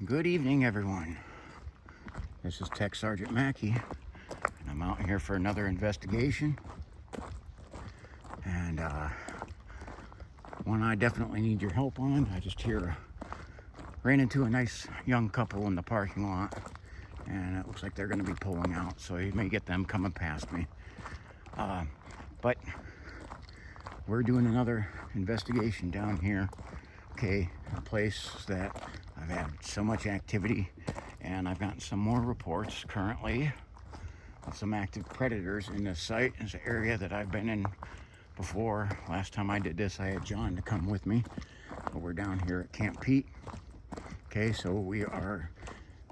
Good evening, everyone. This is Tech Sergeant Mackey, and I'm out here for another investigation. And one I definitely need your help on. I just ran into a nice young couple in the parking lot, and it looks like they're going to be pulling out, so you may get them coming past me. But we're doing another investigation down here. Okay, a place that I've had so much activity, and I've gotten some more reports currently of some active predators in this site. It's an area that I've been in before. Last time I did this, I had John to come with me. But we're down here at Camp Pete. Okay, so we are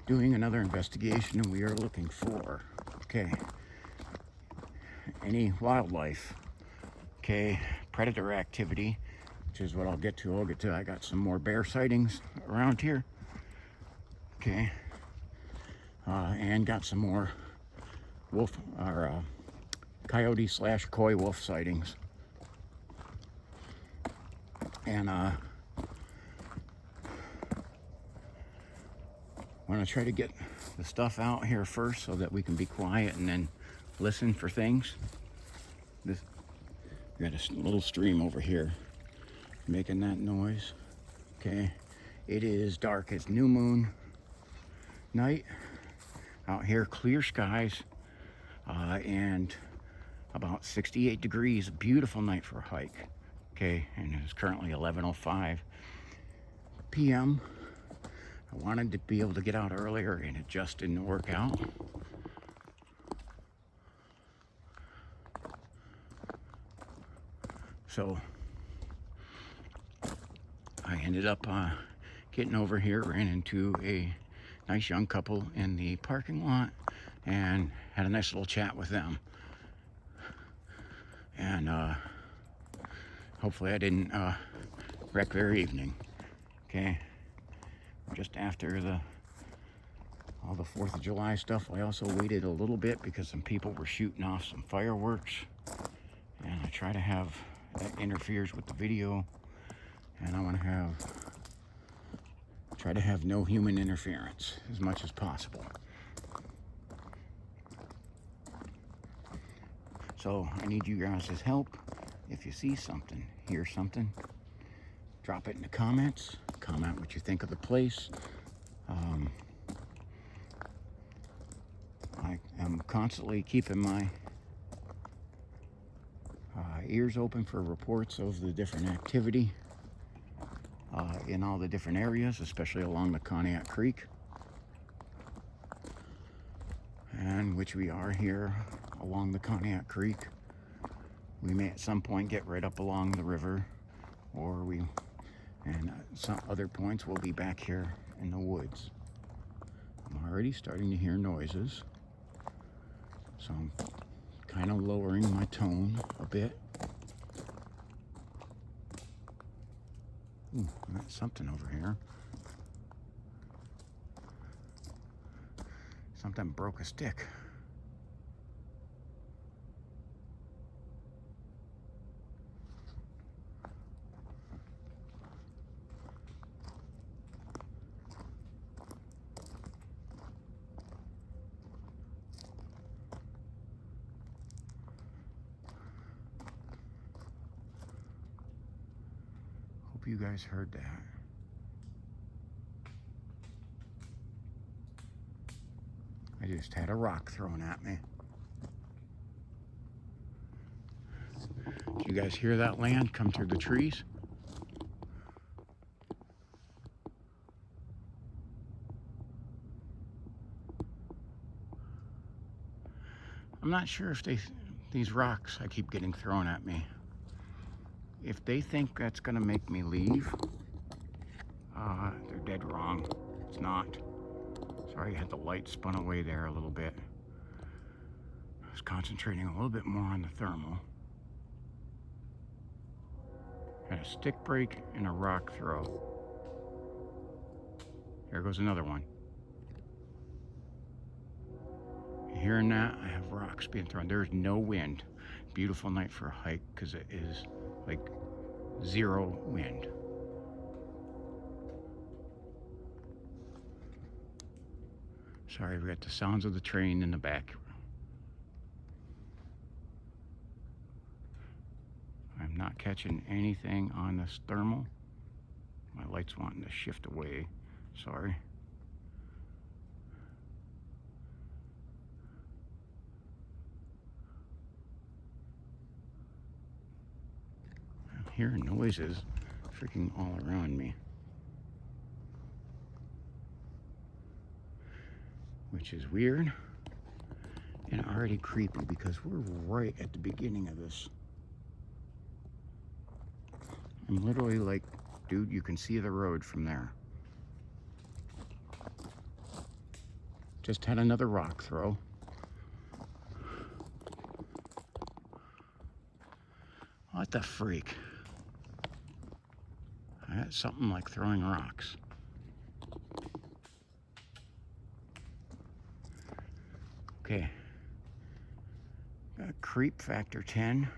doing another investigation, and we are looking for, any wildlife, predator activity, which is what I'll get to. I got some more bear sightings around here, and got some more wolf or coyote / coy wolf sightings. And I'm gonna try to get the stuff out here first so that we can be quiet and then listen for things. We got a little stream over here making that noise. It is dark. It's new moon night out here, clear skies, and about 68 degrees. Beautiful night for a hike. And it's currently 11:05 p.m. I wanted to be able to get out earlier, and it just didn't work out. So I ended up getting over here, ran into a nice young couple in the parking lot, and had a nice little chat with them. And hopefully I didn't wreck their evening. Just after all the 4th of July stuff, I also waited a little bit because some people were shooting off some fireworks, and I try to have that interferes with the video, and I want to try to have no human interference as much as possible. So I need you guys' help. If you see something, hear something, drop it in the comments. Comment what you think of the place. I am constantly keeping my ears open for reports of the different activity in all the different areas, especially along the Cognac Creek, and which we are here along the Cognac Creek. We may at some point get right up along the river, and some other points we'll be back here in the woods. I'm already starting to hear noises, so I'm kind of lowering my tone a bit. Ooh, I got something over here. Something broke a stick. Hope you guys heard that. I just had a rock thrown at me. Did you guys hear that land come through the trees? I'm not sure if these rocks I keep getting thrown at me, if they think that's gonna make me leave, they're dead wrong. It's not. Sorry, I had the light spun away there a little bit. I was concentrating a little bit more on the thermal. Had a stick break and a rock throw. Here goes another one. Hearing that, I have rocks being thrown. There's no wind. Beautiful night for a hike because it is like 0 wind. Sorry, we got the sounds of the train in the back. I'm not catching anything on this thermal. My light's wanting to shift away. Sorry. I'm hearing noises freaking all around me, which is weird and already creepy because we're right at the beginning of this. I'm literally like, dude, you can see the road from there. Just had another rock throw. What the freak? I got something like throwing rocks. Okay. Got creep factor 10.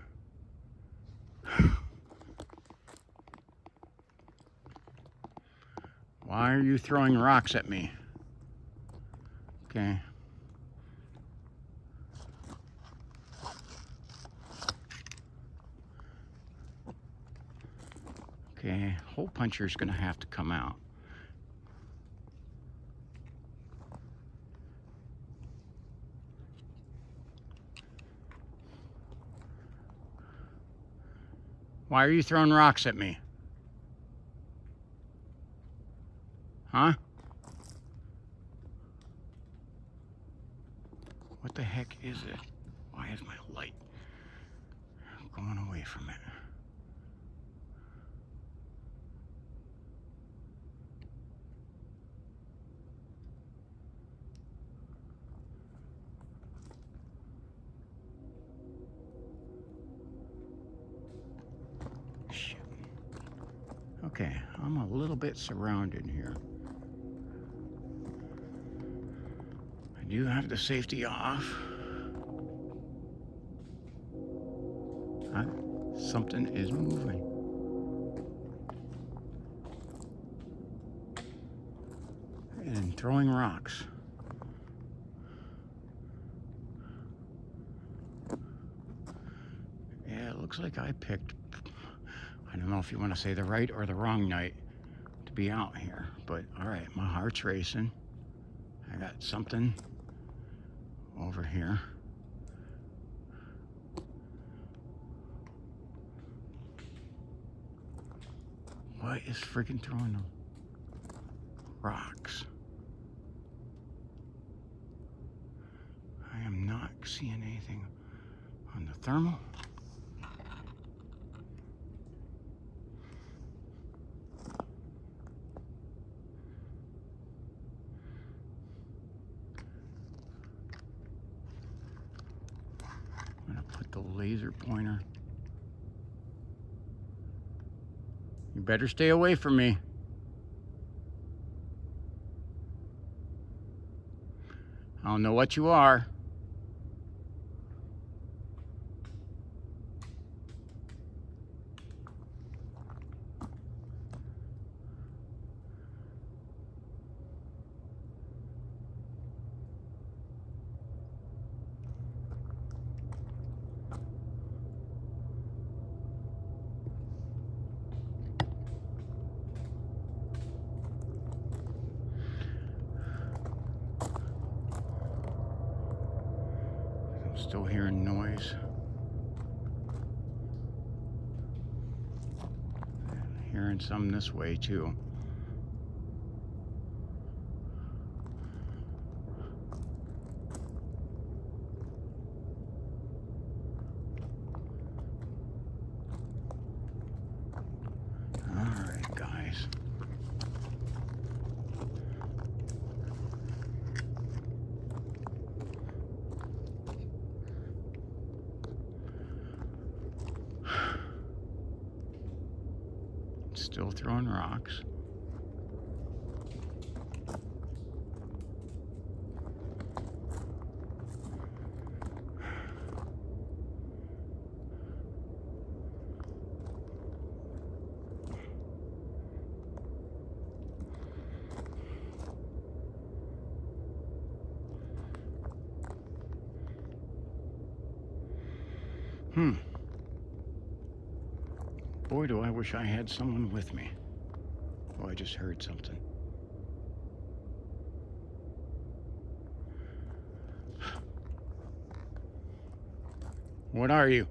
Why are you throwing rocks at me? Okay. Okay, hole puncher's gonna have to come out. Why are you throwing rocks at me? Huh? What the heck is it? Why is my light going away from it? Shit. Okay, I'm a little bit surrounded here. I do have the safety off. Something is moving. And throwing rocks. Yeah, it looks like I picked, I don't know if you want to say the right or the wrong night to be out here, but all right, my heart's racing. I got something over here. What is freaking throwing them rocks? I am not seeing anything on the thermal. I'm gonna put the laser pointer. You better stay away from me. I don't know what you are. Still hearing noise. Hearing some this way too. All right, guys. Still throwing rocks. Boy, do I wish I had someone with me. Oh, I just heard something. What are you?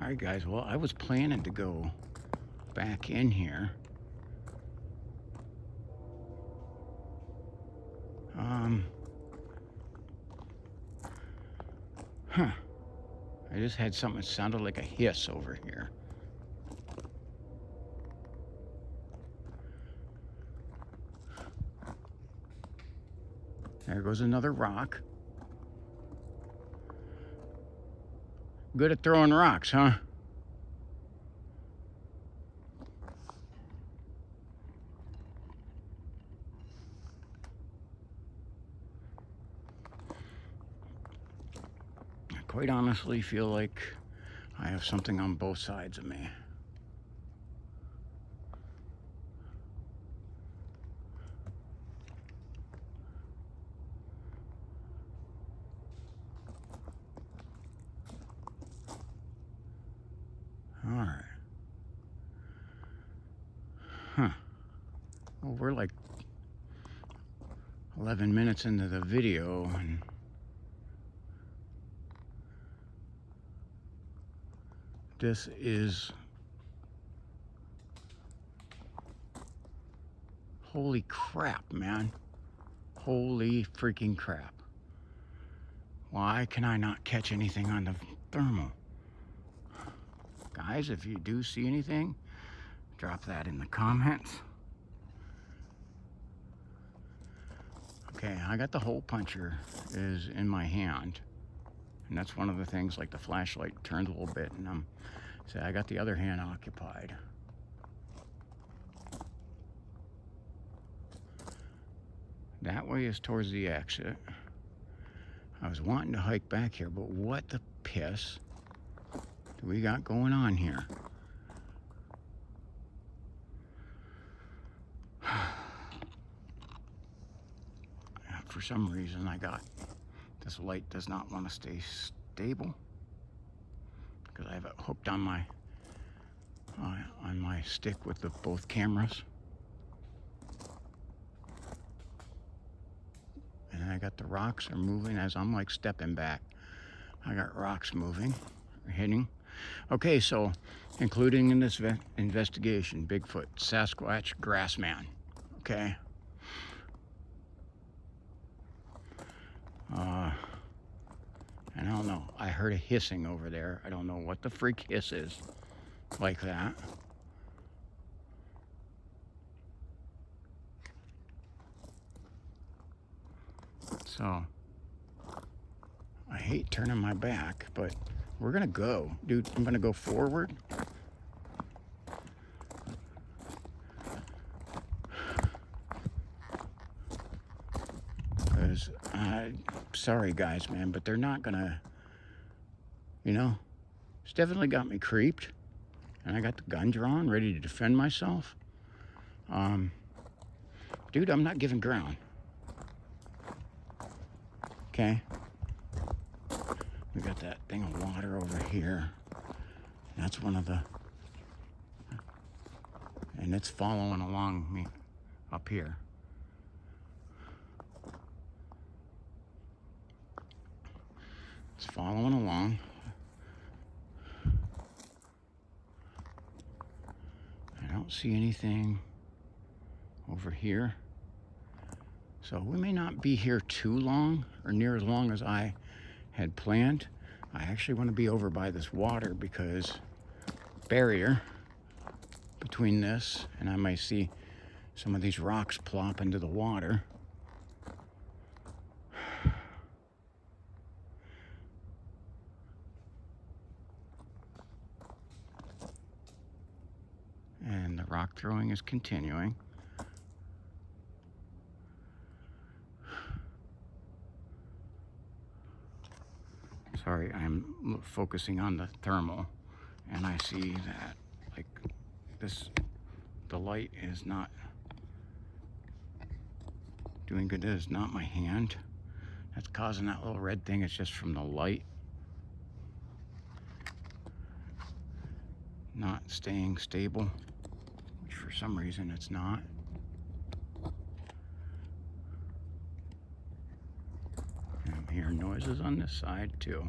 All right, guys. Well, I was planning to go back in here. I just had something that sounded like a hiss over here. There goes another rock. Good at throwing rocks, huh? I quite honestly feel like I have something on both sides of me. All right. Well, we're like 11 minutes into the video, and this is... Holy crap, man. Holy freaking crap. Why can I not catch anything on the thermal? Guys, if you do see anything, drop that in the comments. Okay, I got the hole puncher is in my hand. And that's one of the things, like the flashlight turns a little bit, and I got the other hand occupied. That way is towards the exit. I was wanting to hike back here, but what the piss do we got going on here? For some reason, this light does not want to stay stable because I have it hooked on my stick with both cameras. And I got the rocks are moving as I'm like stepping back. I got rocks moving, hitting. Okay, so including in this investigation, Bigfoot, Sasquatch, Grassman. Okay. And I don't know. I heard a hissing over there. I don't know what the freak hiss is like that. So, I hate turning my back, but we're gonna go. Dude, I'm gonna go forward. Because, sorry guys, man, but they're not gonna, it's definitely got me creeped. And I got the gun drawn, ready to defend myself. Dude, I'm not giving ground. Okay? We got that thing of water over here. That's one of the... And it's following along me up here. It's following along. I don't see anything over here. So we may not be here too long, or near as long as I had planned. I actually want to be over by this water because barrier between this, and I might see some of these rocks plop into the water. And the rock throwing is continuing. Sorry, I'm focusing on the thermal, and I see that, like, the light is not doing good. This is not my hand that's causing that little red thing. It's just from the light not staying stable, which for some reason it's not. And I'm hearing noises on this side too.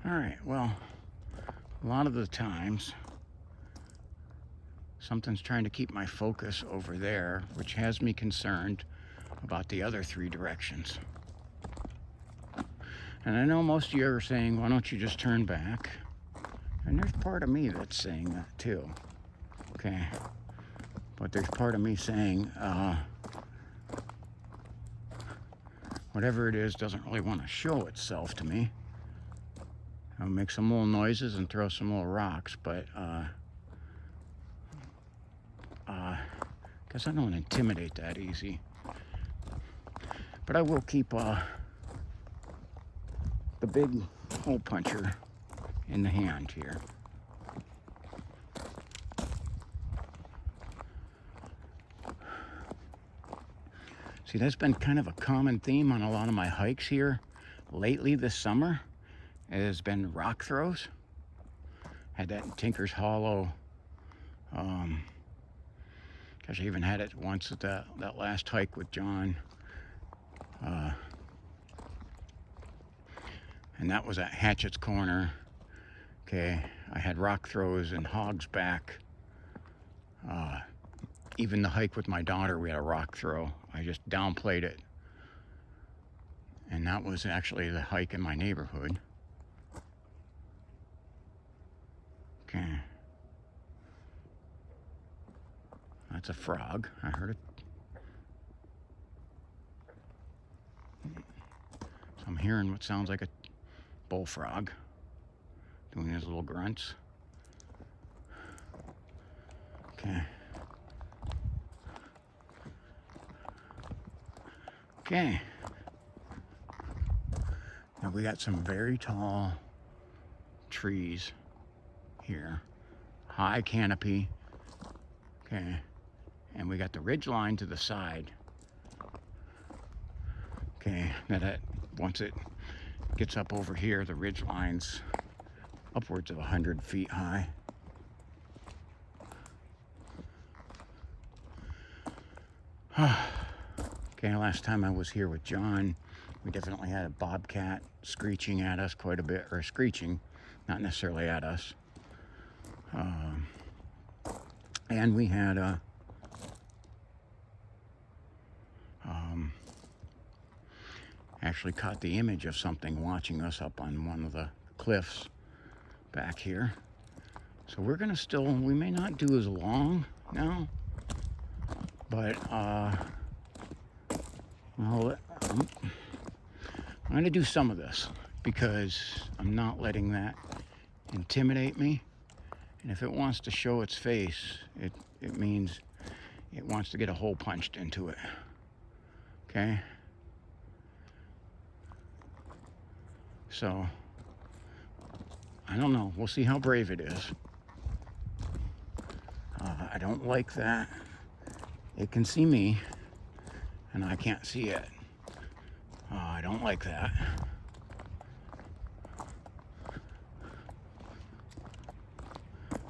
All right, well, a lot of the times something's trying to keep my focus over there, which has me concerned about the other 3 directions. And I know most of you are saying, why don't you just turn back? And there's part of me that's saying that too. Okay. But there's part of me saying, whatever it is doesn't really want to show itself to me. I'll make some little noises and throw some little rocks, but guess I don't intimidate that easy. But I will keep the big hole puncher in the hand here. See, that's been kind of a common theme on a lot of my hikes here lately this summer. It has been rock throws. Had that in Tinker's Hollow. Gosh, I even had it once at that last hike with John. And that was at Hatchet's Corner. Okay, I had rock throws in Hog's Back. Even the hike with my daughter, we had a rock throw. I just downplayed it. And that was actually the hike in my neighborhood. Okay. That's a frog. I heard it. So I'm hearing what sounds like a bullfrog doing his little grunts. Okay. Okay. Now we got some very tall trees here. High canopy. Okay. And we got the ridge line to the side. Okay. Now that once it gets up over here, the ridge line's upwards of 100 feet high. Okay, last time I was here with John, we definitely had a bobcat screeching at us quite a bit, or screeching, not necessarily at us. And we had a actually caught the image of something watching us up on one of the cliffs back here. So we're gonna we may not do as long now, but well, I'm gonna do some of this because I'm not letting that intimidate me. And if it wants to show its face, it means it wants to get a hole punched into it. Okay? So, I don't know. We'll see how brave it is. I don't like that. It can see me, and I can't see it. I don't like that.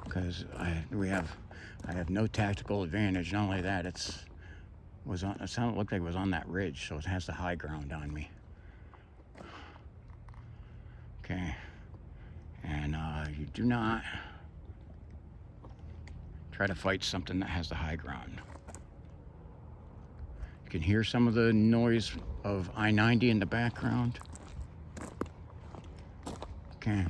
Because I have no tactical advantage. Not only that, it looked like it was on that ridge, so it has the high ground on me. Okay, and you do not try to fight something that has the high ground. You can hear some of the noise of I-90 in the background. Okay.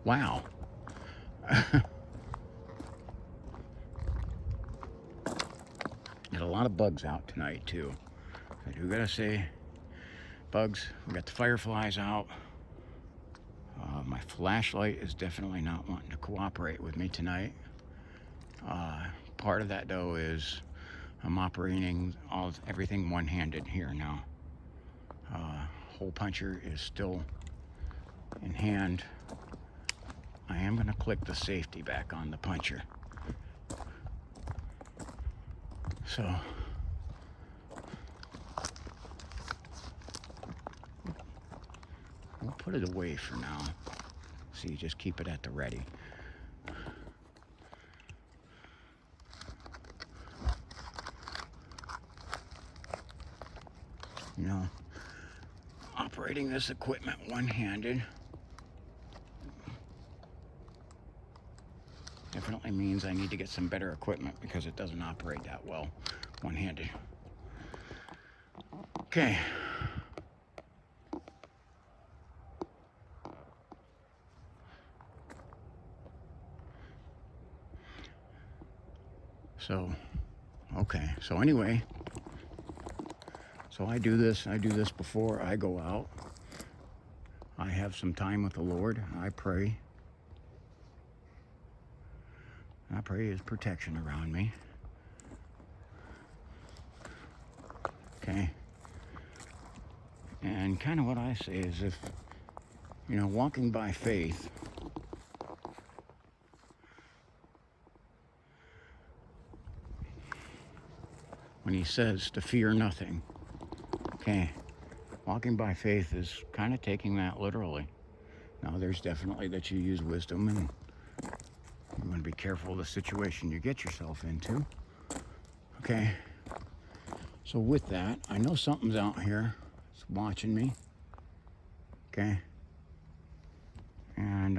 Wow. There's a lot of bugs out tonight too. I do gotta say, bugs. We got the fireflies out. My flashlight is definitely not wanting to cooperate with me tonight. Part of that though is I'm operating everything one-handed here now. Hole puncher is still in hand. I am going to click the safety back on the puncher. So we'll put it away for now. See, just keep it at the ready. You know, operating this equipment one-handed definitely means I need to get some better equipment because it doesn't operate that well one-handed. Okay. So anyway, so I do this before I go out. I have some time with the Lord. I pray. I pray His protection around me. Okay. And kind of what I say is if, you know, walking by faith, when He says to fear nothing, okay, walking by faith is kind of taking that literally. Now, there's definitely that you use wisdom and you want to be careful of the situation you get yourself into. Okay. So with that, I know something's out here. It's watching me. Okay. And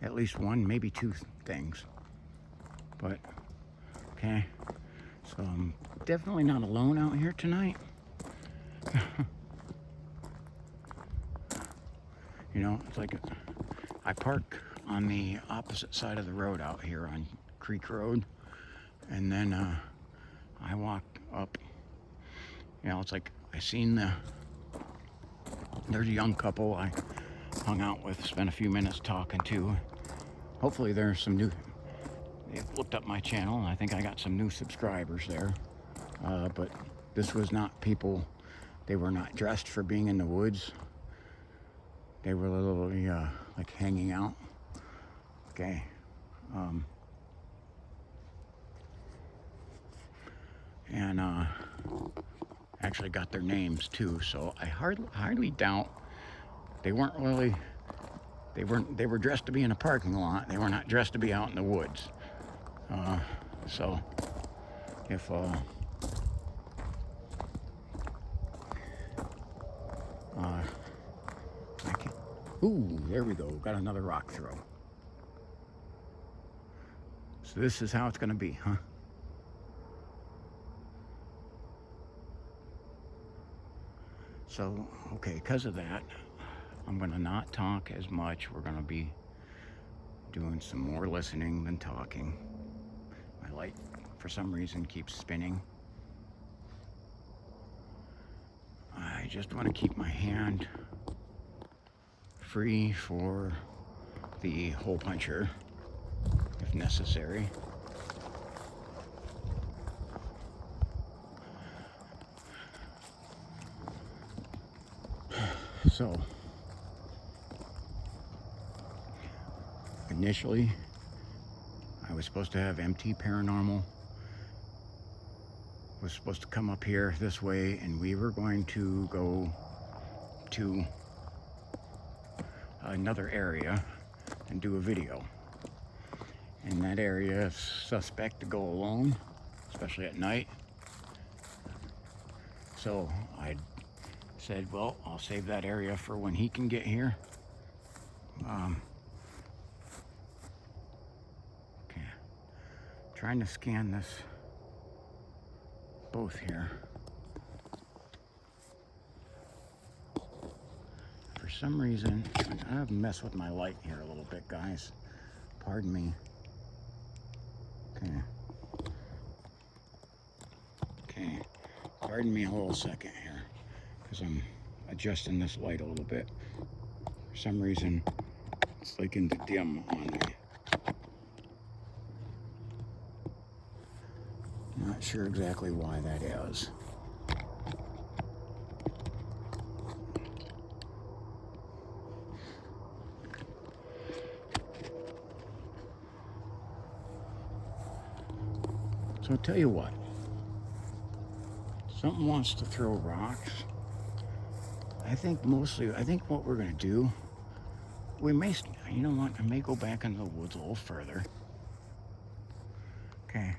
at least one, maybe two things. But, okay. So I'm definitely not alone out here tonight. You know, it's like I park on the opposite side of the road out here on Creek Road. And then I walk up. You know, it's like I seen there's a young couple I hung out with, spent a few minutes talking to. Hopefully there's some new, they've looked up my channel and I think I got some new subscribers there. But this was not people, they were not dressed for being in the woods. They were literally like hanging out. Okay. And actually got their names too, so I hardly doubt they weren't really, they were dressed to be in a parking lot. They were not dressed to be out in the woods. So if I can, ooh, there we go, got another rock throw. So this is how it's gonna be, huh? So, okay, because of that, I'm gonna not talk as much. We're gonna be doing some more listening than talking. My light, for some reason, keeps spinning. I just want to keep my hand free for the hole puncher, if necessary. So, initially, I was supposed to have MT Paranormal, was supposed to come up here this way, and we were going to go to another area and do a video. In that area, it's suspect to go alone, especially at night. So I said, well, I'll save that area for when he can get here. Okay, trying to scan this both here. some reason, I've messed with my light here a little bit, guys. Pardon me. Okay. Okay. Pardon me a little second here, because I'm adjusting this light a little bit. For some reason, it's like into dim on me. Not sure exactly why that is. So I'll tell you what. Something wants to throw rocks. I think what we're gonna do, we may, you know what, I may go back into the woods a little further. Okay,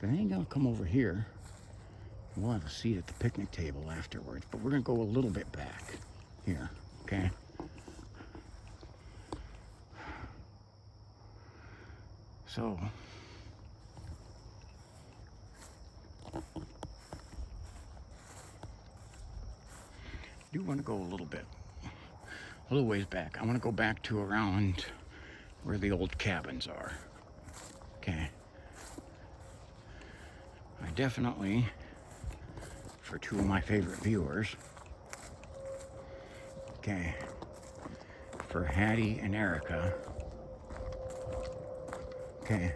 but then you're gonna come over here. We'll have a seat at the picnic table afterwards, but we're gonna go a little bit back here, okay? So, I do want to go a little ways back. I want to go back to around where the old cabins are, okay? I definitely, for two of my favorite viewers, okay, for Hattie and Erica, okay,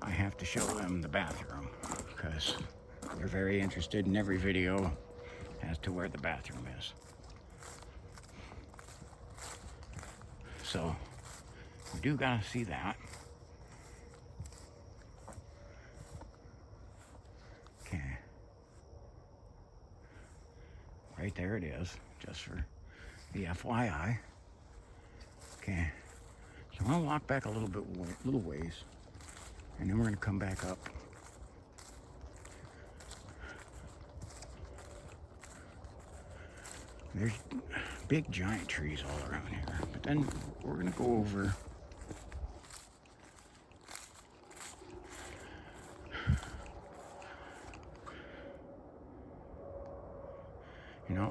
I have to show them the bathroom because they're very interested in every video as to where the bathroom is. So we do gotta see that. Okay. Right there it is, just for the FYI. Okay. So I'm gonna walk back a little ways, and then we're gonna come back up. There's big giant trees all around here, but then we're gonna go over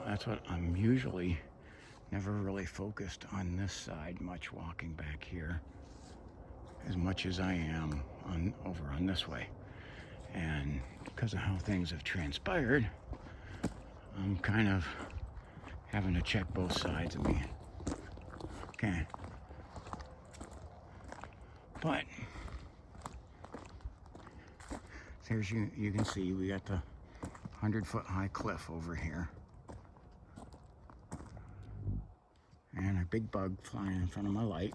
that's what I'm usually never really focused on this side much, walking back here as much as I am over on this way. And because of how things have transpired, I'm kind of having to check both sides of me. Okay. But there's you can see we got the 100-foot high cliff over here. And a big bug flying in front of my light.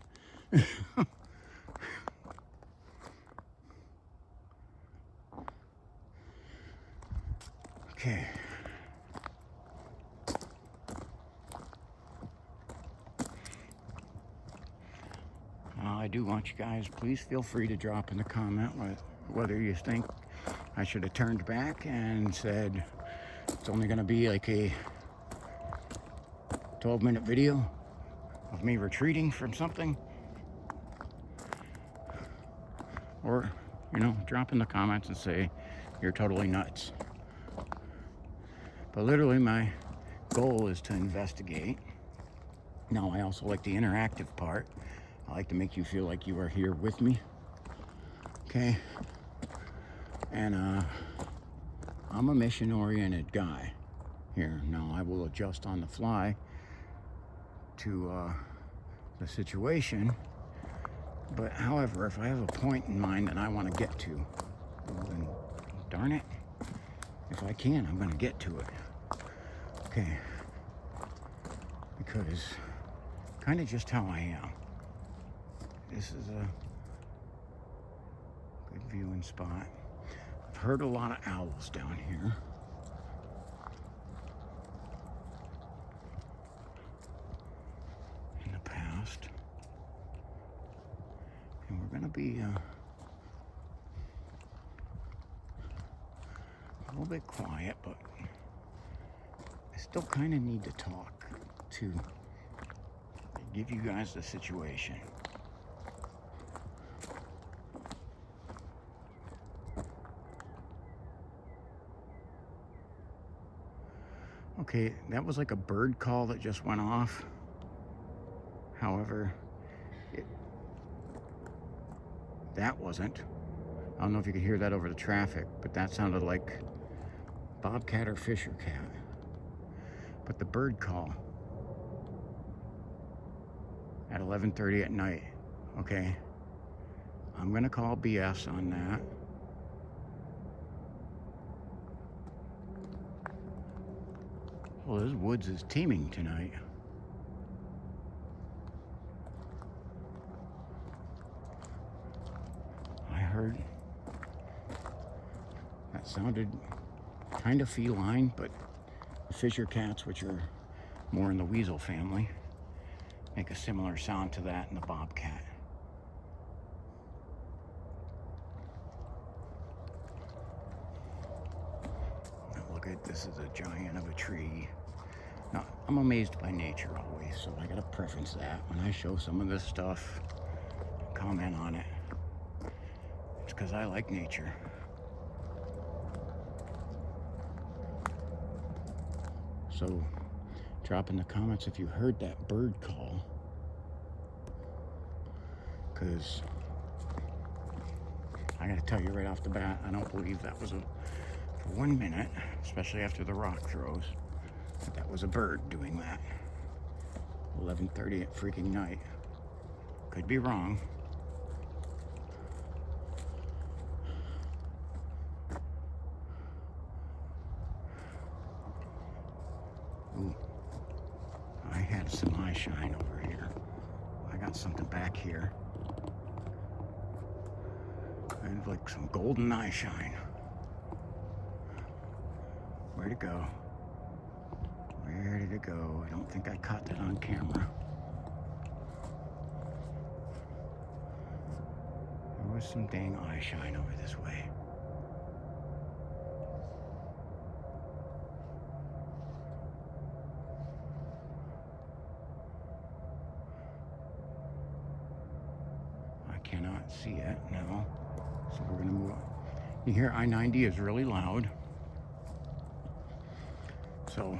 Okay. I do want you guys, please feel free to drop in the comment whether you think I should have turned back and said it's only going to be like a 12-minute video of me retreating from something, or drop in the comments and say you're totally nuts. But literally my goal is to investigate. Now I also like the interactive part. I like to make you feel like you are here with me, okay? And I'm a mission-oriented guy here. Now I will adjust on the fly to the situation, but however, if I have a point in mind that I want to get to, well then, darn it, if I can, I'm going to get to it. Okay, because kind of just how I am. This is a good viewing spot. I've heard a lot of owls down here. In the past. And we're going to be a little bit quiet, but I still kind of need to talk to give you guys the situation. Okay, that was like a bird call that just went off. However, that wasn't. I don't know if you could hear that over the traffic, but that sounded like bobcat or fisher cat. But the bird call at 11:30 at night, okay, I'm gonna call BS on that. Well, this woods is teeming tonight. I heard that sounded kind of feline, but the fisher cats, which are more in the weasel family, make a similar sound to that in the bobcat. Now look at this, is a giant of a tree. Now, I'm amazed by nature always, so I gotta preference that when I show some of this stuff, comment on it. It's because I like nature. So drop in the comments if you heard that bird call, because I gotta tell you right off the bat, I don't believe that was for 1 minute, especially after the rock throws, that was a bird doing that. 11:30 at freaking night. Could be wrong. Ooh, I had some eye shine over here. I got something back here. I have like some golden eye shine. Where'd it go? Where did it go? I don't think I caught that on camera. There was some dang eye shine over this way. I cannot see it now, so we're gonna move on. You hear I-90 is really loud. So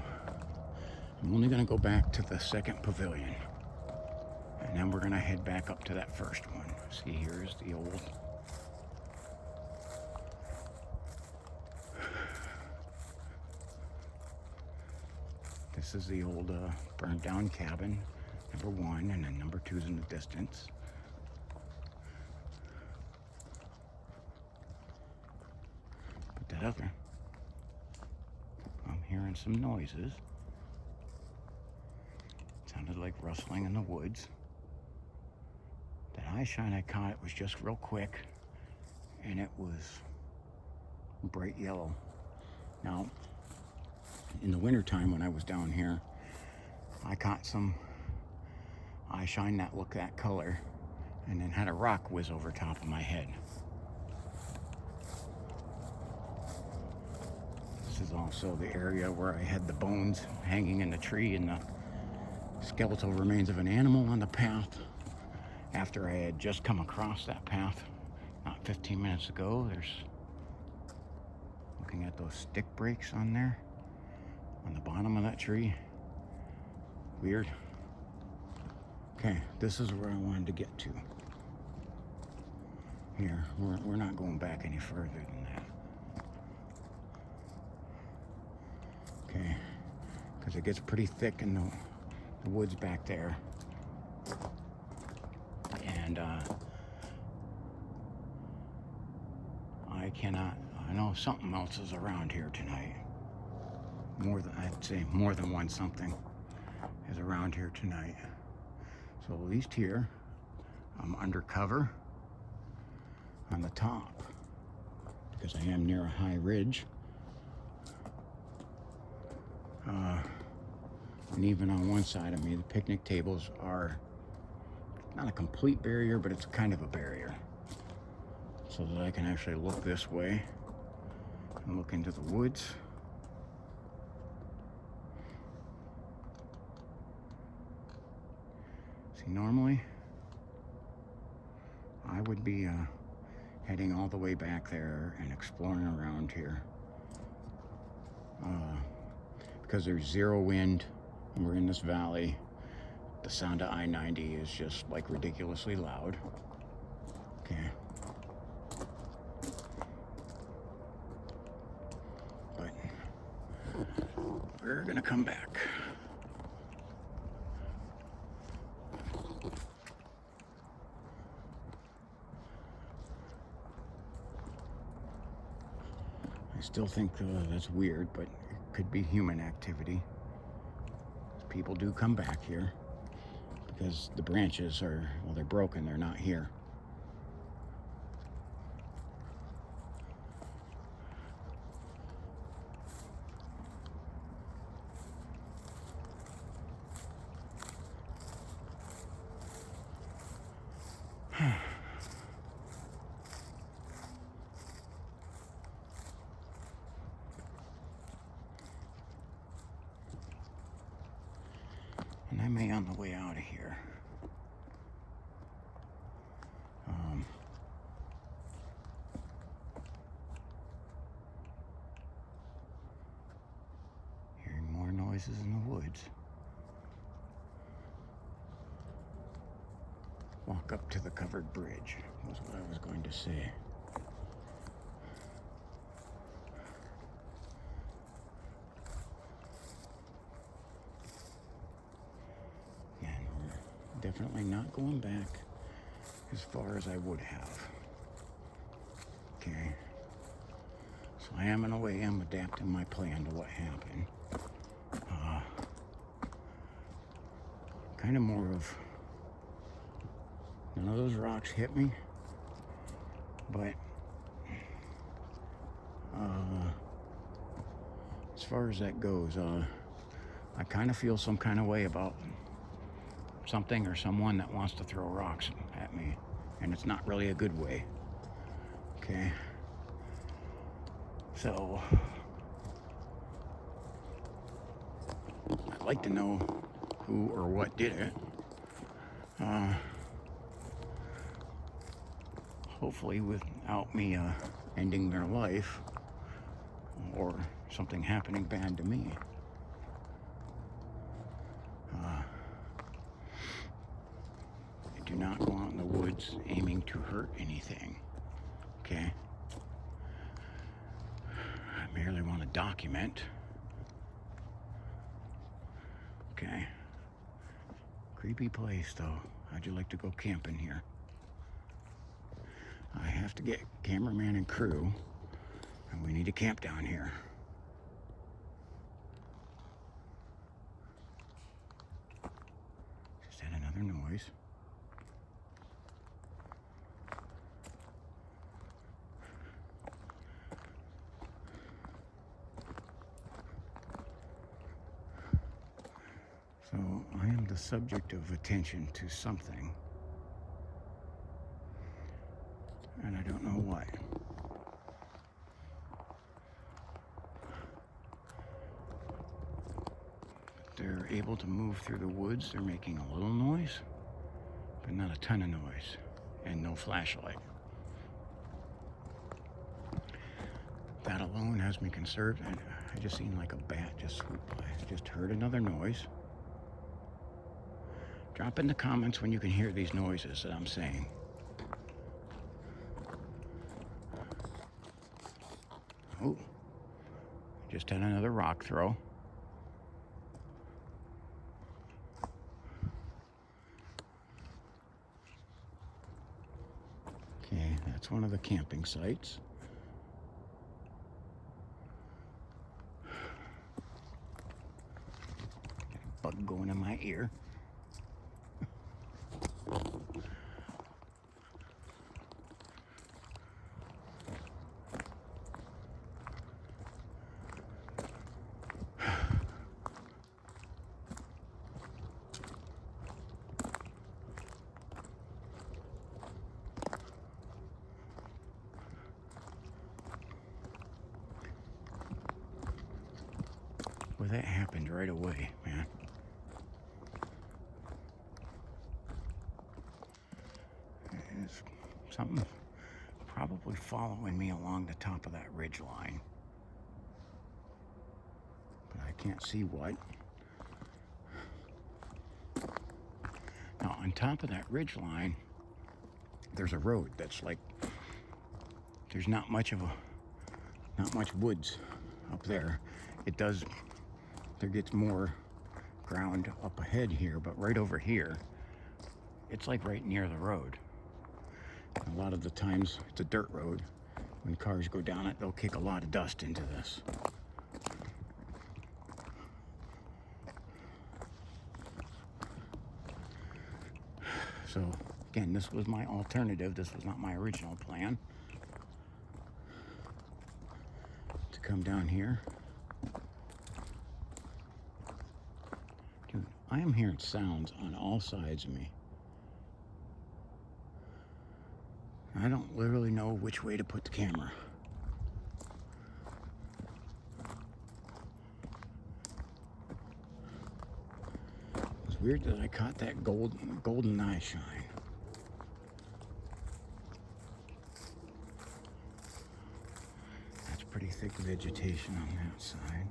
I'm only gonna go back to the second pavilion, and then we're gonna head back up to that first one. See, here's the old, this is the old burned down cabin, number 1, and then number 2's in the distance. But that other, I'm hearing some noises. Sounded like rustling in the woods. That eye shine I caught, it was just real quick, and it was bright yellow. Now, in the wintertime when I was down here, I caught some eye shine that looked that color, and then had a rock whiz over top of my head. This is also the area where I had the bones hanging in the tree and the skeletal remains of an animal on the path after I had just come across that path not 15 minutes ago. There's, looking at those stick breaks on there on the bottom of that tree. Weird. Okay, this is where I wanted to get to. Here, we're not going back any further than that. Okay, because it gets pretty thick in the woods back there. And I know something else is around here tonight. I'd say more than one something is around here tonight. So at least here, I'm undercover on the top because I am near a high ridge. And even on one side of me, the picnic tables are not a complete barrier, but it's kind of a barrier, so that I can actually look this way and look into the woods. See, normally I would be heading all the way back there and exploring around here, because there's zero wind and we're in this valley, the sound of I-90 is just like ridiculously loud. Okay. But we're gonna come back. I still think that's weird, but it could be human activity. People do come back here because the branches are, well, they're broken, they're not here. And I may on the way out of here. Hearing more noises in the woods. Walk up to the covered bridge was what I was going to say. Definitely not going back as far as I would have. Okay. So I am, in a way, I'm adapting my plan to what happened. Kind of more of, none of those rocks hit me, but as far as that goes, I kind of feel some kind of way about something or someone that wants to throw rocks at me, and it's not really a good way. Okay, so I'd like to know who or what did it. Hopefully without me ending their life or something happening bad to me. Do not go out in the woods aiming to hurt anything, okay? I merely want to document, okay? Creepy place, though. How'd you like to go camping here? I have to get cameraman and crew, and we need to camp down here. Just had another noise. So I am the subject of attention to something, and I don't know what. They're able to move through the woods. They're making a little noise, but not a ton of noise, and no flashlight. That alone has me concerned. I just seen like a bat just swoop by. I just heard another noise. Drop in the comments when you can hear these noises that I'm saying. Oh, just had another rock throw. Okay, that's one of the camping sites. Got a bug going in my ear. Well, that happened right away, man. It's something probably following me along the top of that ridge line. But I can't see what. Now on top of that ridge line, there's a road that's like, there's not much woods up there. There gets more ground up ahead here, but right over here, it's like right near the road. A lot of the times it's a dirt road. When cars go down it, they'll kick a lot of dust into this. So again, this was my alternative. This was not my original plan. To come down here. Dude, I am hearing sounds on all sides of me. I don't literally know which way to put the camera. It's weird that I caught that golden eye shine. That's pretty thick vegetation on that side.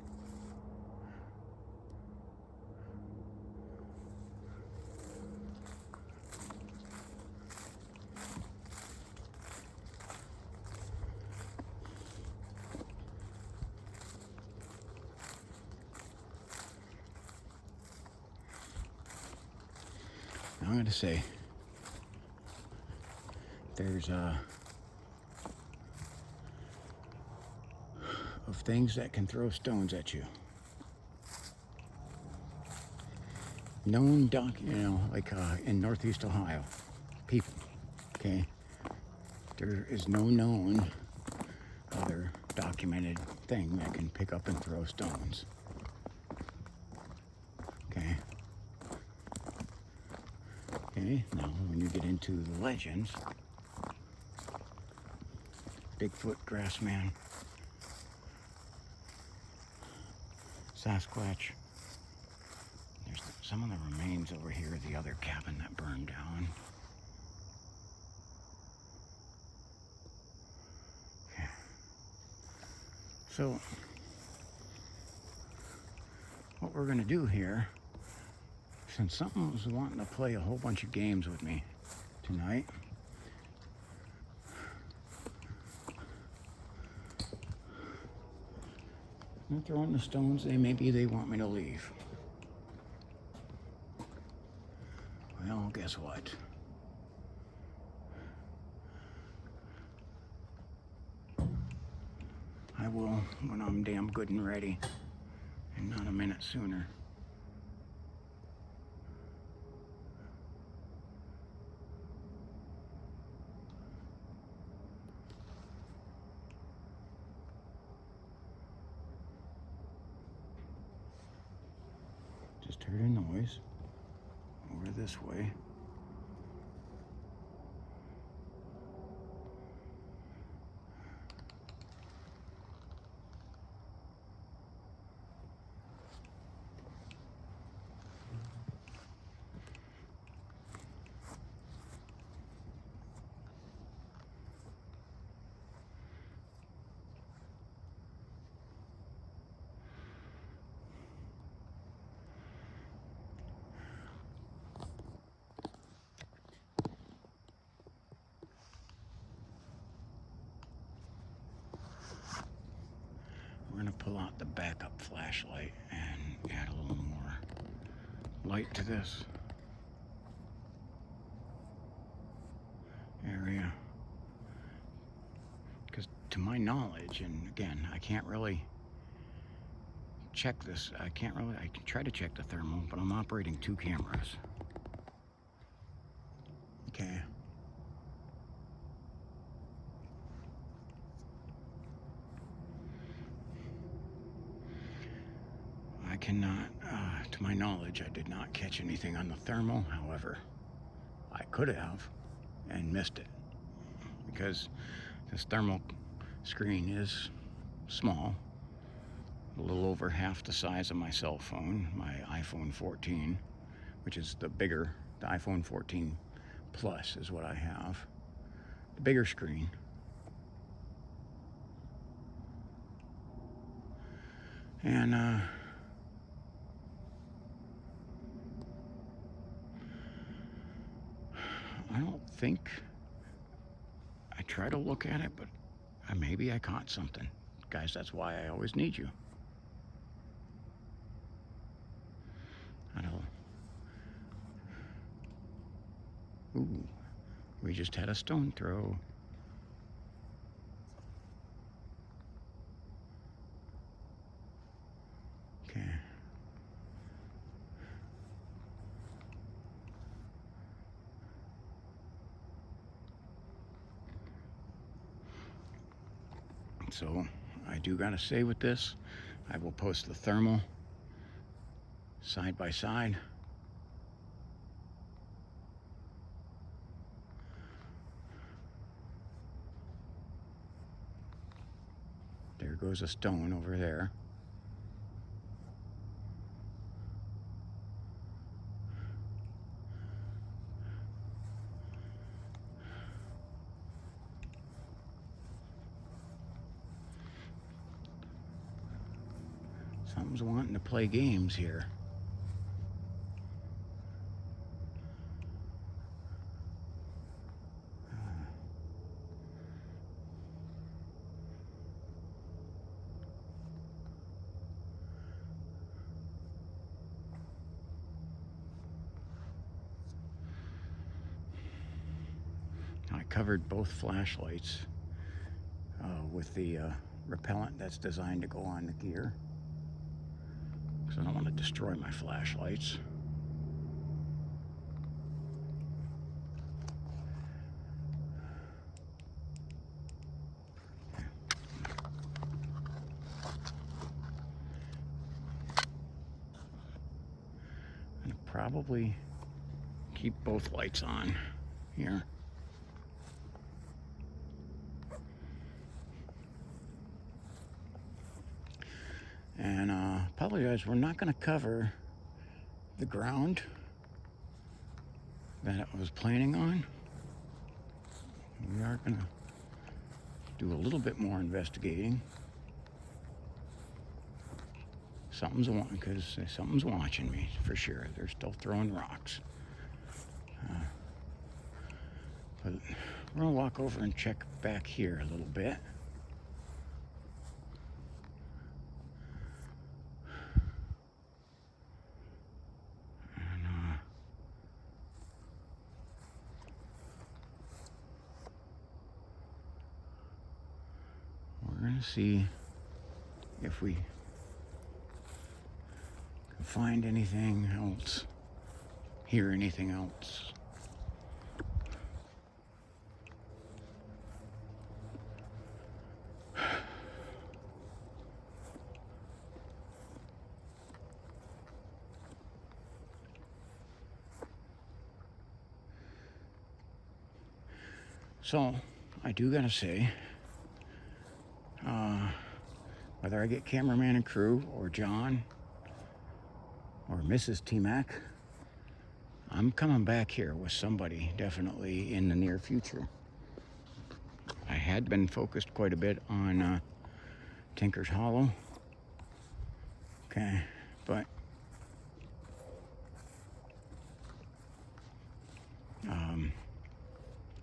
I'm going to say there's of things that can throw stones at you. Known like in Northeast Ohio, people, okay? There is no known other documented thing that can pick up and throw stones. Okay? Okay, now when you get into the legends, Bigfoot, Grassman, Sasquatch, there's some of the remains over here of the other cabin that burned down. Okay. So, what we're gonna do here, since something was wanting to play a whole bunch of games with me tonight, I'm throwing the stones. Maybe they want me to leave. Well, guess what? I will when I'm damn good and ready, and not a minute sooner. Just heard a noise over this way. We're gonna pull out the backup flashlight and add a little more light to this area. Because to my knowledge, and again, I can't really check this. I can try to check the thermal, but I'm operating 2 cameras. Okay. I cannot, to my knowledge, I did not catch anything on the thermal. However, I could have and missed it because this thermal screen is small, a little over half the size of my cell phone, my iPhone 14, which is the iPhone 14 Plus is what I have. The bigger screen. And think I try to look at it, but maybe I caught something. Guys, that's why I always need you. I don't. Ooh, we just had a stone throw. Okay. So I do gotta say with this, I will post the thermal side by side. There goes a stone over there. Something's wanting to play games here. I covered both flashlights with the repellent that's designed to go on the gear, because I don't want to destroy my flashlights. I'm gonna probably keep both lights on here. And apologize, we're not going to cover the ground that I was planning on. We are going to do a little bit more investigating. Something's watching me for sure. They're still throwing rocks. But we're going to walk over and check back here a little bit. We're going to see if we can find anything else, hear anything else. So, I do gotta say, whether I get cameraman and crew, or John, or Mrs. T-Mac, I'm coming back here with somebody definitely in the near future. I had been focused quite a bit on Tinker's Hollow. Okay, but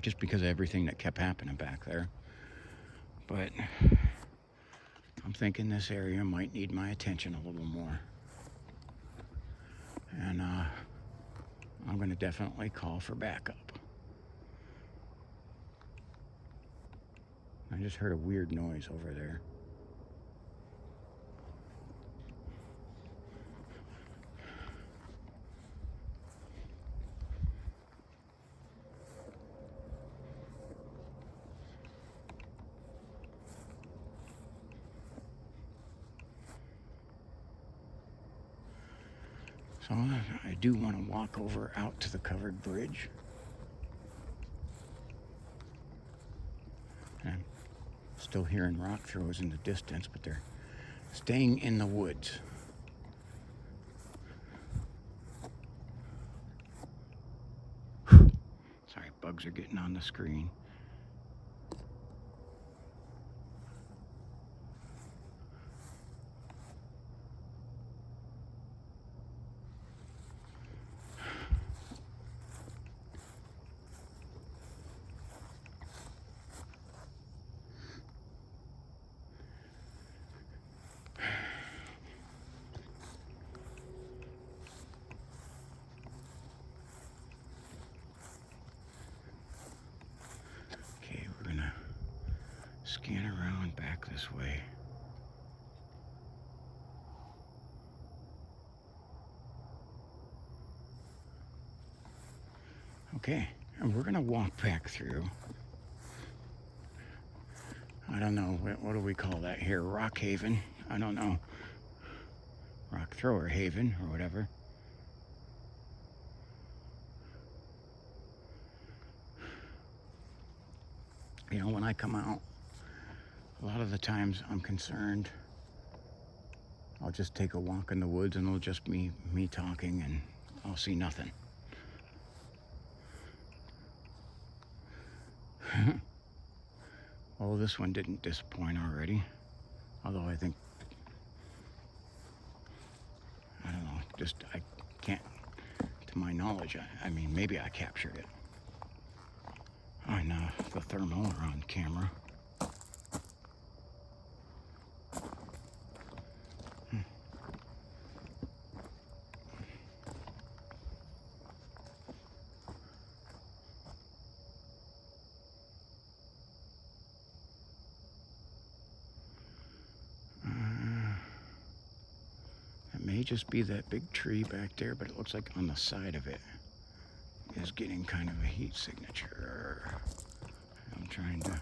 just because of everything that kept happening back there. But I'm thinking this area might need my attention a little more. And I'm going to definitely call for backup. I just heard a weird noise over there. So I do want to walk over out to the covered bridge. And I'm still hearing rock throws in the distance, but they're staying in the woods. Sorry, bugs are getting on the screen. scan around back this way. Okay, and we're gonna walk back through. I don't know, what do we call that here? Rock Haven? I don't know. Rock Thrower Haven or whatever. You know, when I come out, a lot of the times I'm concerned. I'll just take a walk in the woods and it'll just be me talking and I'll see nothing. Well, this one didn't disappoint already. Although I think, I don't know, just I can't, to my knowledge, I mean, maybe I captured it. On the thermal or on camera. It may just be that big tree back there, but it looks like on the side of it is getting kind of a heat signature. I'm trying to,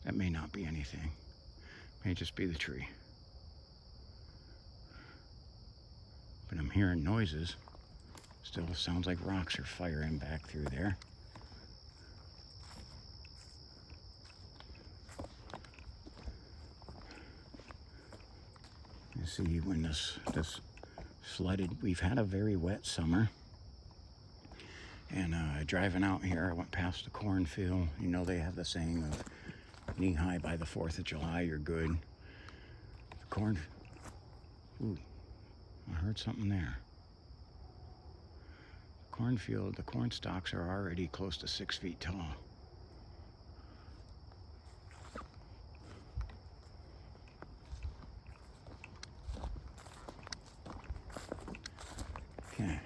that may not be anything. May just be the tree. But I'm hearing noises. Still sounds like rocks are firing back through there. You see, when this flooded, we've had a very wet summer. And driving out here, I went past the cornfield. You know, they have the saying of knee high by the 4th of July, you're good. The ooh, I heard something there. Cornfield, the corn stalks are already close to 6 feet tall. Okay.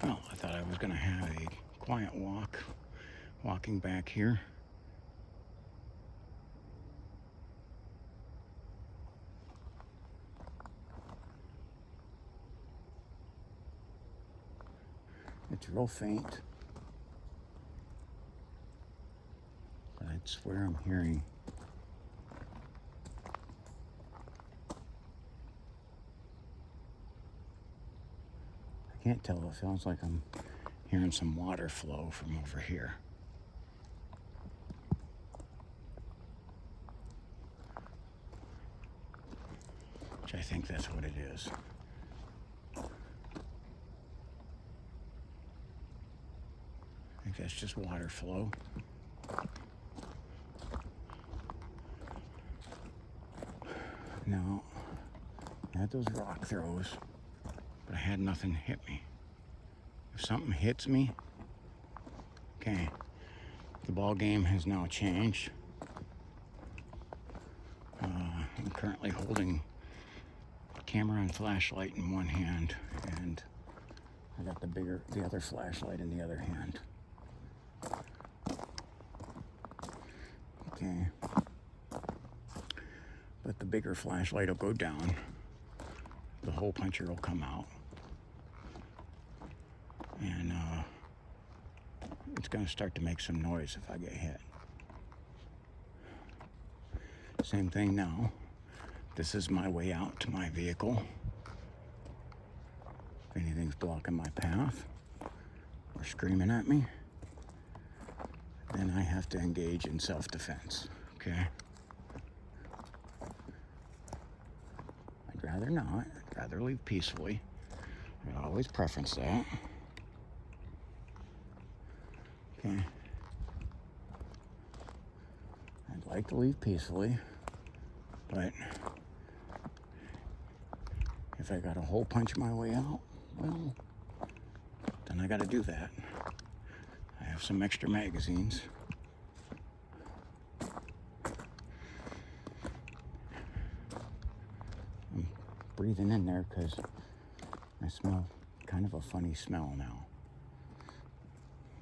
Well, I thought I was going to have a quiet walking back here. It's real faint, but I swear I'm hearing. I can't tell, it sounds like I'm hearing some water flow from over here. Which I think that's what it is. I think that's just water flow. Now, I had those rock throws, but I had nothing hit me. If something hits me, okay, the ball game has now changed. I'm currently holding camera and flashlight in one hand, and I got the other flashlight in the other hand. Okay, but the bigger flashlight will go down, the hole puncher will come out, and it's going to start to make some noise if I get hit. Same thing now. This is my way out to my vehicle. If anything's blocking my path or screaming at me, then I have to engage in self-defense, okay? I'd rather not. I'd rather leave peacefully. I always preference that. Okay. I'd like to leave peacefully, but if I got a hole punch my way out, well, and I got to do that. I have some extra magazines. I'm breathing in there because I smell kind of a funny smell now.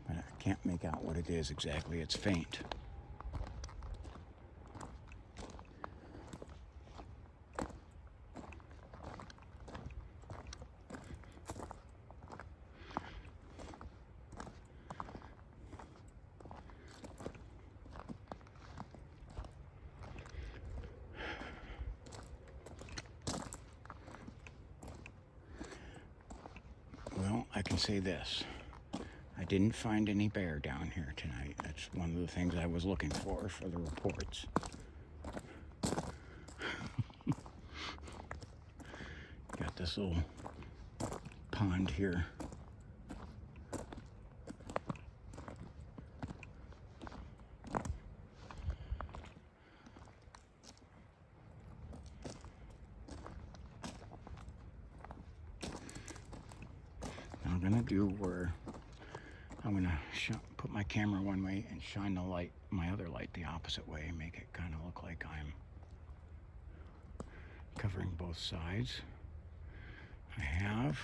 But I can't make out what it is exactly. It's faint. Well, I can say this. I didn't find any bear down here tonight. That's one of the things I was looking for the reports. Got this little pond here. Now I'm gonna do where I'm gonna put my camera one way and shine the light, my other light, the opposite way, and make it kind of look like I'm covering both sides. I have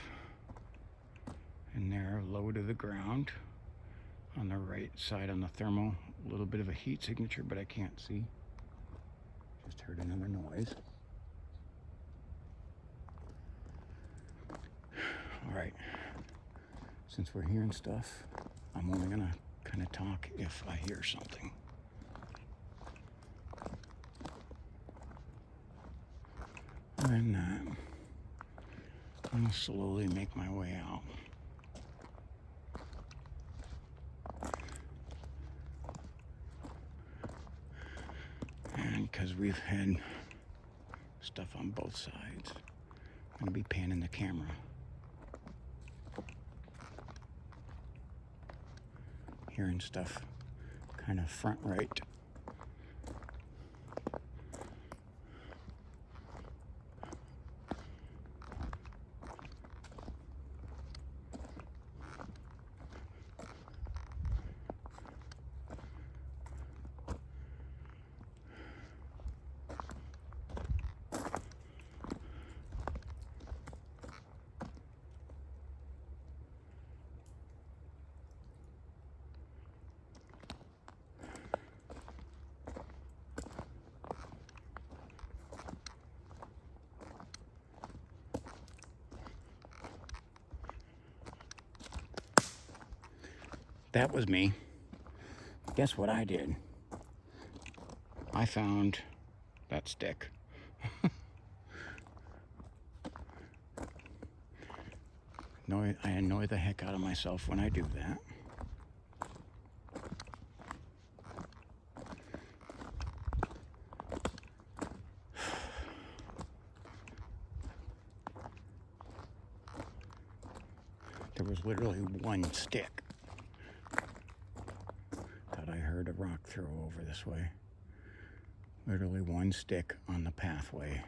in there low to the ground on the right side on the thermal, a little bit of a heat signature, but I can't see. Just heard another noise. All right. Since we're hearing stuff, I'm only gonna kind of talk if I hear something. And I'm gonna slowly make my way out. And because we've had stuff on both sides, I'm gonna be panning the camera. Hearing stuff kind of front right. That was me. Guess what I did? I found that stick. I annoy the heck out of myself when I do that. There was literally one stick. Thought I heard a rock throw over this way. Literally one stick on the pathway,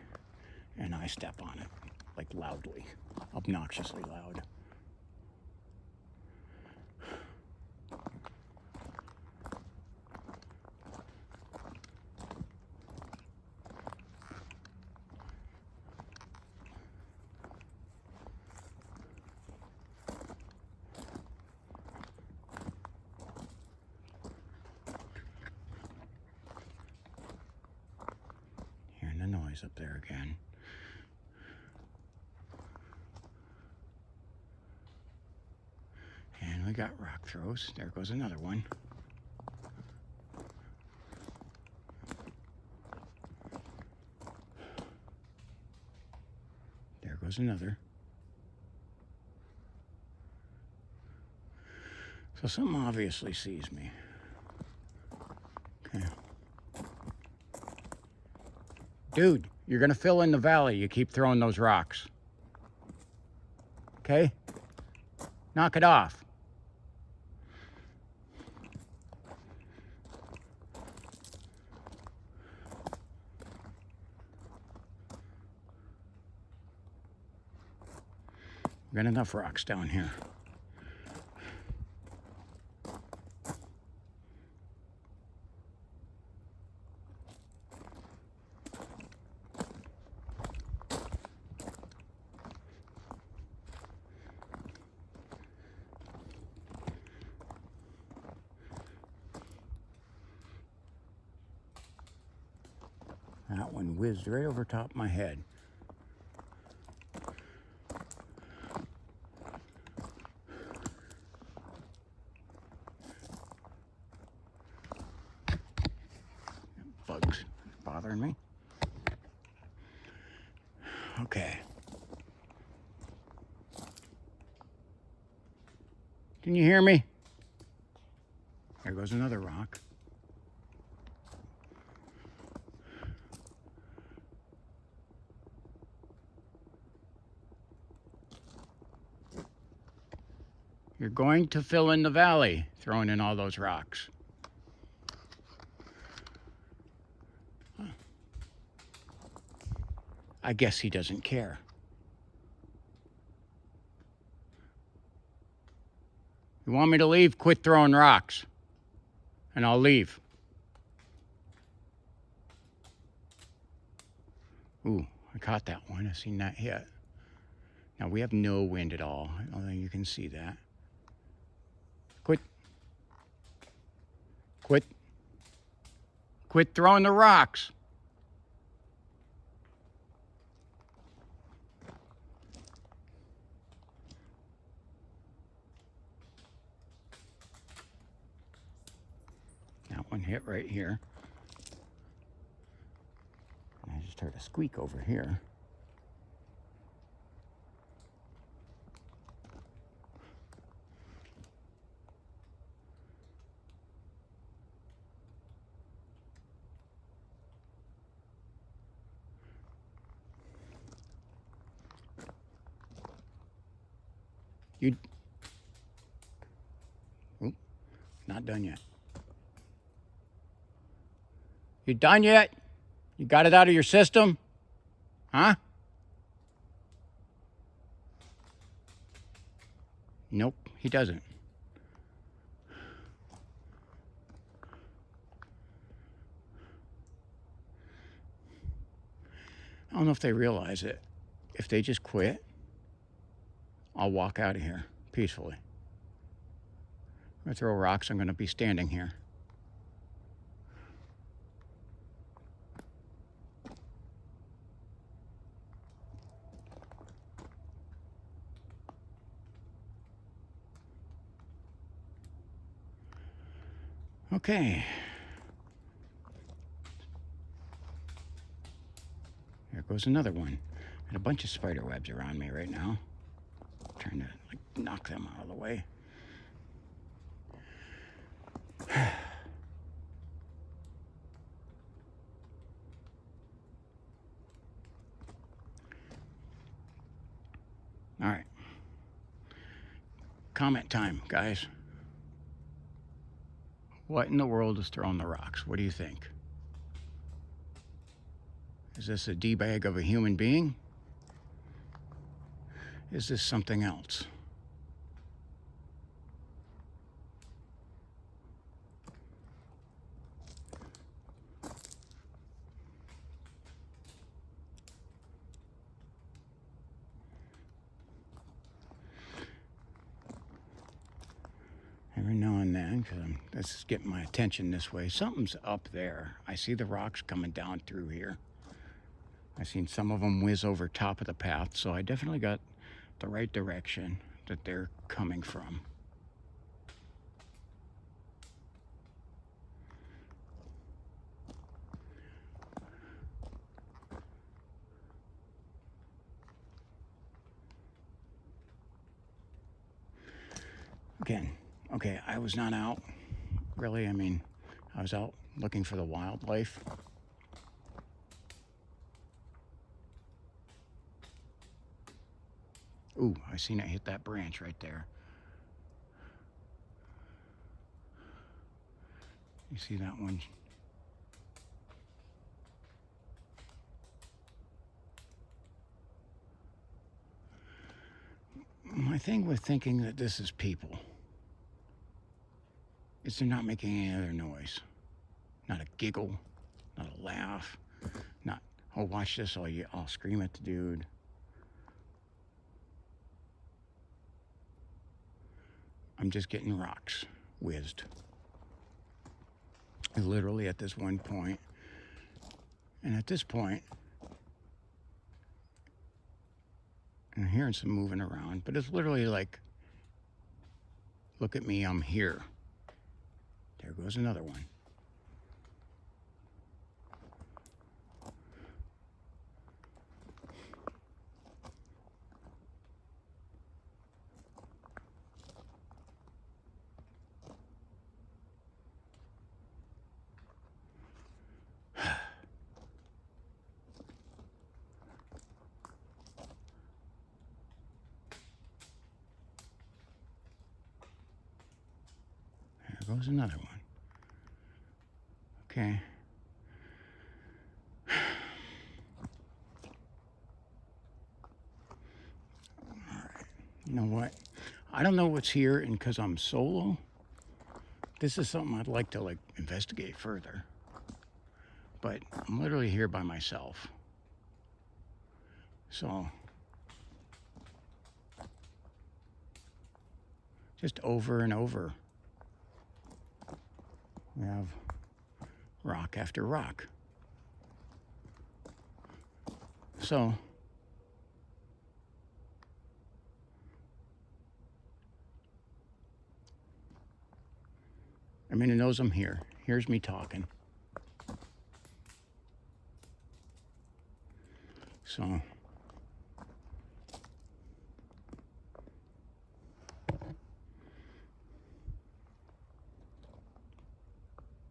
and I step on it, like loudly, obnoxiously loud. Hearing the noise up there again. And we got rock throws. There goes another one. There goes another. So something obviously sees me. Okay. Dude, you're gonna fill in the valley. You keep throwing those rocks. Okay? Knock it off. We've got enough rocks down here. that one whizzed right over top of my head. Bugs bothering me. Okay. Can you hear me? There goes another rock. You're going to fill in the valley, throwing in all those rocks. I guess he doesn't care. You want me to leave? Quit throwing rocks. And I'll leave. Ooh, I caught that one. I seen that hit. Now we have no wind at all. I don't think you can see that. Quit. Quit. Quit throwing the rocks. That one hit right here. And I just heard a squeak over here. You... Oop, not done yet. You done yet? You got it out of your system? Huh? Nope, he doesn't. I don't know if they realize it. If they just quit, I'll walk out of here peacefully. I'm gonna throw rocks, I'm gonna be standing here. Okay. There goes another one. And a bunch of spider webs around me right now. I'm trying to knock them out of the way. All right. Comment time, guys. What in the world is throwing the rocks? What do you think? Is this a D-bag of a human being? Is this something else? Every now and then, because this is getting my attention this way, something's up there. I see the rocks coming down through here. I've seen some of them whiz over top of the path, so I definitely got the right direction that they're coming from. Again, okay, I was not out, really. I mean, I was out looking for the wildlife. Ooh, I seen it hit that branch right there. You see that one? My thing with thinking that this is people is they're not making any other noise. Not a giggle, not a laugh, not, oh, watch this, I'll scream at the dude. I'm just getting rocks whizzed. Literally at this one point, And at this point, I'm hearing some moving around, but it's literally like, look at me, I'm here. There goes another one. There goes another one. Okay. All right. You know what? I don't know what's here, and because I'm solo, this is something I'd like to investigate further. But I'm literally here by myself. So just over and over, we have rock after rock. So I mean, it knows I'm here. Here's me talking. So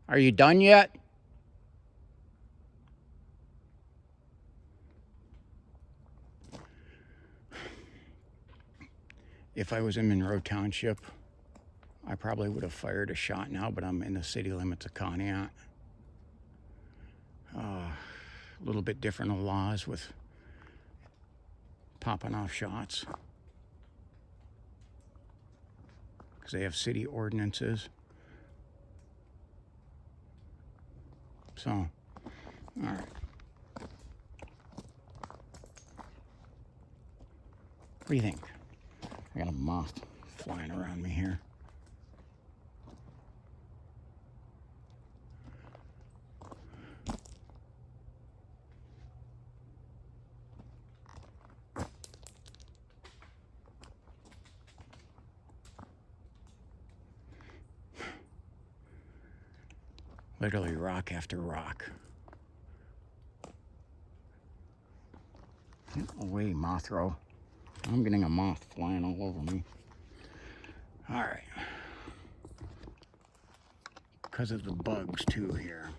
are you done yet? If I was in Monroe Township, I probably would have fired a shot now, but I'm in the city limits of Conneaut. A little bit different laws with popping off shots, because they have city ordinances. So, all right. What do you think? I got a moth flying around me here. Literally rock after rock. Get away, Mothro. I'm getting a moth flying all over me. All right. Because of the bugs too here.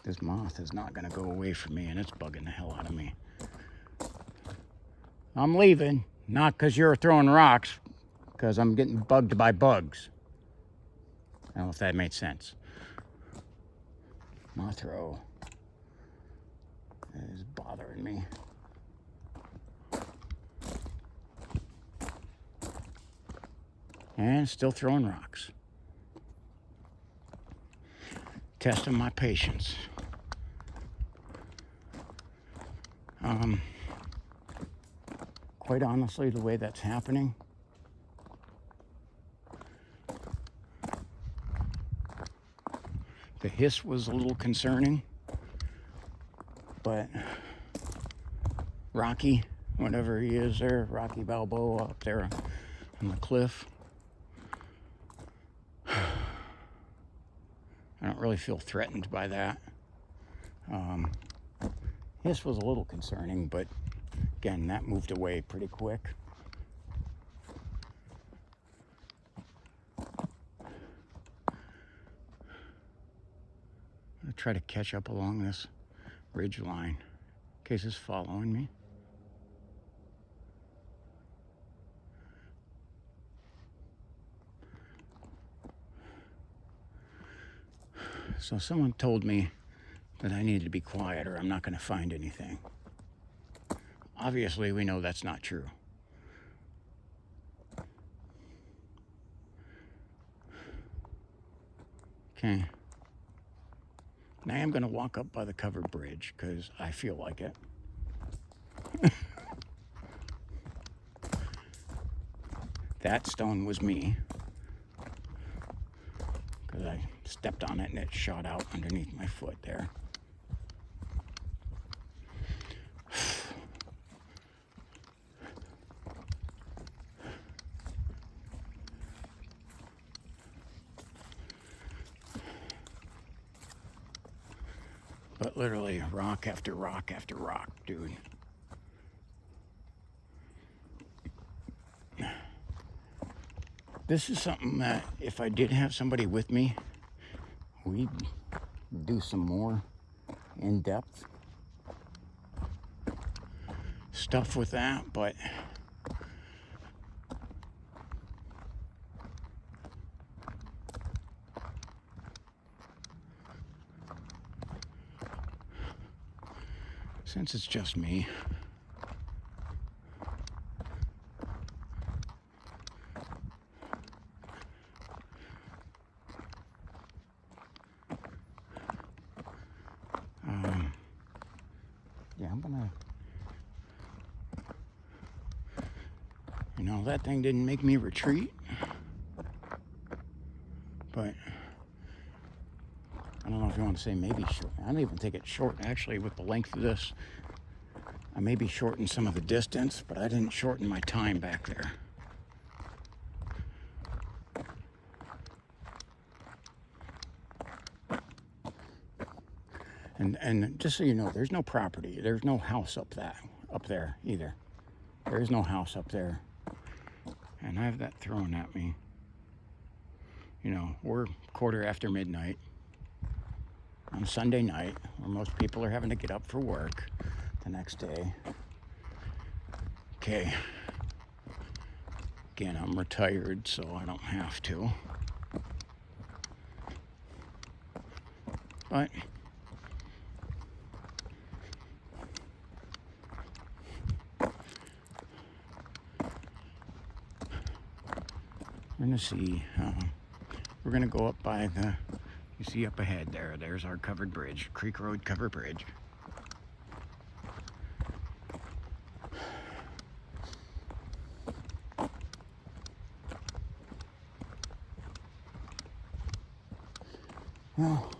This moth is not going to go away from me, and it's bugging the hell out of me. I'm leaving, not because you're throwing rocks, because I'm getting bugged by bugs. I don't know if that made sense. Mothro is bothering me. And still throwing rocks. Testing my patience. Quite honestly, the way that's happening, the hiss was a little concerning, but Rocky, whatever he is there, Rocky Balboa up there on the cliff, I don't really feel threatened by that. Hiss was a little concerning, but again, that moved away pretty quick. I'm gonna try to catch up along this ridge line in case it's following me. So someone told me that I needed to be quiet or I'm not going to find anything. Obviously, we know that's not true. Okay. Now I am going to walk up by the covered bridge because I feel like it. That stone was me. because I stepped on it and it shot out underneath my foot there. But literally rock after rock after rock, dude. This is something that if I did have somebody with me, we'd do some more in-depth stuff with that, but since it's just me, yeah, I'm gonna, that thing didn't make me retreat, but I don't know if you want to say maybe short. I don't even think it's short, actually, with the length of this. I maybe shortened some of the distance, but I didn't shorten my time back there. And just so you know, there's no property. There's no house up there either. There is no house up there. And I have that thrown at me. We're 1:15 midnight on Sunday night, where most people are having to get up for work the next day. Okay. Again, I'm retired, so I don't have to. But we're gonna see. We're gonna go up by you see up ahead there. There's our covered bridge, Creek Road covered bridge. Well,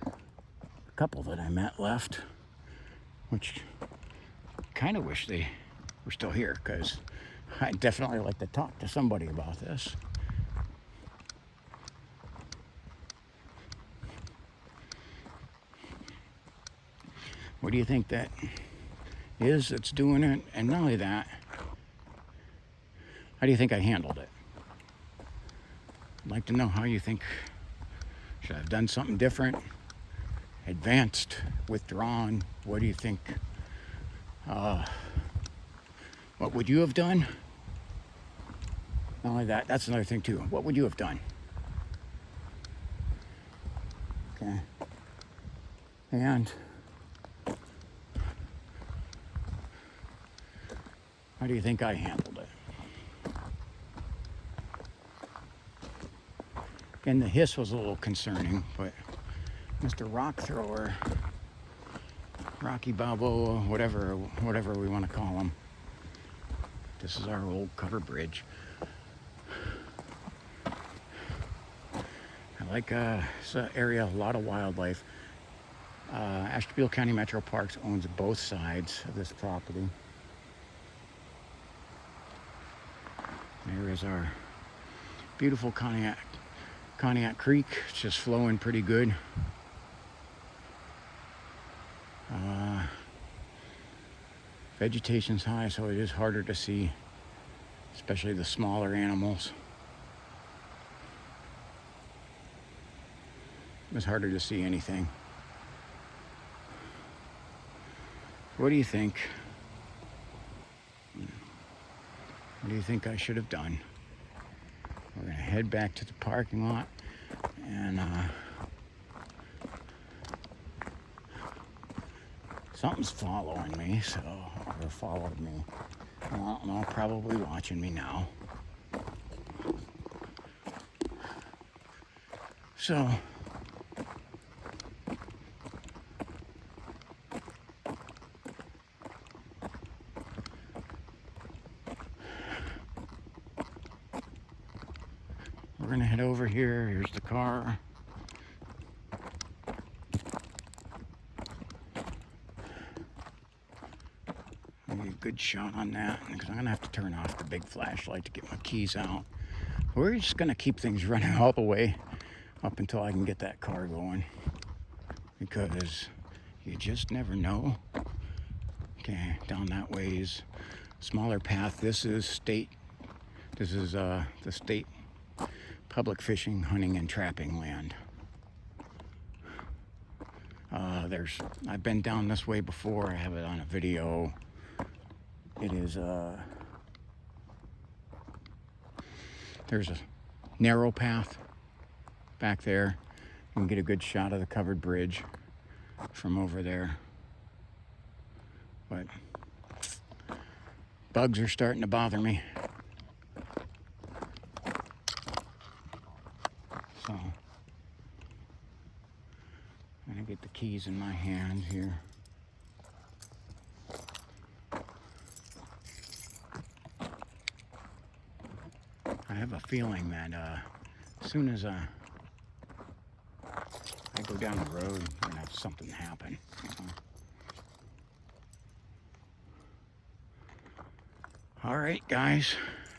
a couple that I met left, which kind of wish they were still here, because I'd definitely like to talk to somebody about this. What do you think that is that's doing it? And not only that, how do you think I handled it? I'd like to know how you think. Should I have done something different? Advanced? Withdrawn? What do you think? What would you have done? Not only that, that's another thing too. What would you have done? Okay. And how do you think I handled it? Again, the hiss was a little concerning, but Mr. Rock Thrower, Rocky Balboa, whatever we want to call him. This is our old cover bridge. I like this area, a lot of wildlife. Ashtabula County Metro Parks owns both sides of this property. There is our beautiful Conneaut Creek. It's just flowing pretty good. Vegetation's high, so it is harder to see, especially the smaller animals. It's harder to see anything. What do you think? What do you think I should have done? We're gonna head back to the parking lot, and something's following me, or followed me. I don't know, probably watching me now. So, we're gonna head over here. Here's the car. Maybe a good shot on that, because I'm gonna have to turn off the big flashlight to get my keys out. We're just gonna keep things running all the way up until I can get that car going, because you just never know. Okay, down that way is smaller path. This is state. This is the state public fishing, hunting, and trapping land. I've been down this way before. I have it on a video. It is there's a narrow path back there. You can get a good shot of the covered bridge from over there. But bugs are starting to bother me. So I'm gonna get the keys in my hand here. I have a feeling that as soon as I go down the road, we're gonna have something happen. All right, guys,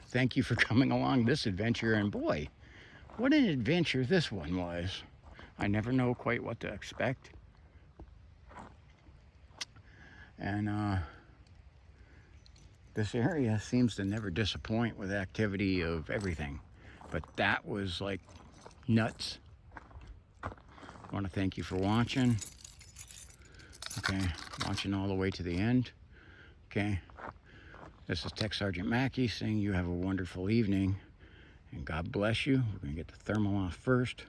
thank you for coming along this adventure, and boy, what an adventure this one was. I never know quite what to expect. And this area seems to never disappoint with activity of everything. But that was like nuts. I want to thank you for watching. Okay, watching all the way to the end. Okay, this is Tech Sergeant Mackey saying you have a wonderful evening and God bless you. We're going to get the thermal off first.